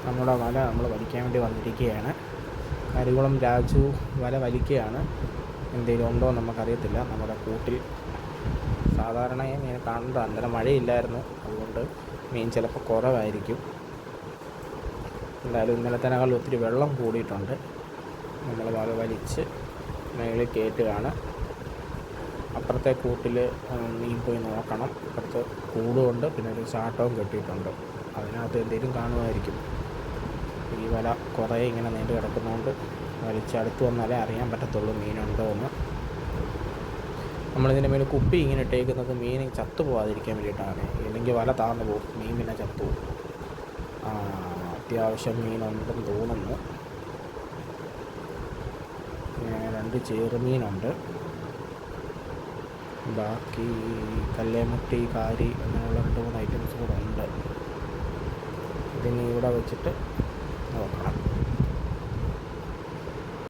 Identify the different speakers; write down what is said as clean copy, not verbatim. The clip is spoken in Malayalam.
Speaker 1: നമ്മുടെ വല നമ്മൾ വലിക്കാൻ വേണ്ടി വന്നിരിക്കുകയാണ്. കരികുളം രാജു വല വലിക്കുകയാണ്. എന്തെങ്കിലും ഉണ്ടോ എന്ന് നമുക്കറിയത്തില്ല. നമ്മുടെ കൂട്ടിൽ സാധാരണ മീൻ കാണുന്നത് അന്നേരം മഴയില്ലായിരുന്നു, അതുകൊണ്ട് മീൻ ചിലപ്പോൾ കുറവായിരിക്കും. എന്തായാലും ഇന്നലത്തേക്കാൾ ഒത്തിരി വെള്ളം കൂടിയിട്ടുണ്ട്. നമ്മൾ വല വലിച്ച് മേളിൽ കയറ്റുകയാണ്. അപ്പുറത്തെ കൂട്ടിൽ മീൻ പോയി നോക്കണം. അപ്പുറത്ത് കൂടുമുണ്ട്, പിന്നെ ഒരു ചാട്ടവും കെട്ടിയിട്ടുണ്ട്. അതിനകത്ത് എന്തെങ്കിലും കാണുമായിരിക്കും. ഈ വല കുറേ ഇങ്ങനെ നീണ്ടു കിടക്കുന്നതുകൊണ്ട് വലിച്ചടുത്ത് വന്നാലേ അറിയാൻ പറ്റത്തുള്ളൂ മീനുണ്ടോ എന്ന്. നമ്മളിതിൻ്റെ മേലെ കുപ്പി ഇങ്ങനെ ഇട്ടേക്കുന്നത് മീൻ ചത്തു പോകാതിരിക്കാൻ വേണ്ടിയിട്ടാണ്. ഇല്ലെങ്കിൽ വല താഴ്ന്നു പോകും, മീൻ പിന്നെ ചത്തു പോകും. അത്യാവശ്യം മീനുണ്ടെന്ന് തോന്നുന്നു. പിന്നെ 2 ചെറുമീനുണ്ട്. ബാക്കി കല്ലേമുട്ടി, കാരി അങ്ങനെയുള്ള 2-3 ഐറ്റംസ് കൂടെ ഉണ്ട്. ഇതിന് ഇവിടെ വെച്ചിട്ട്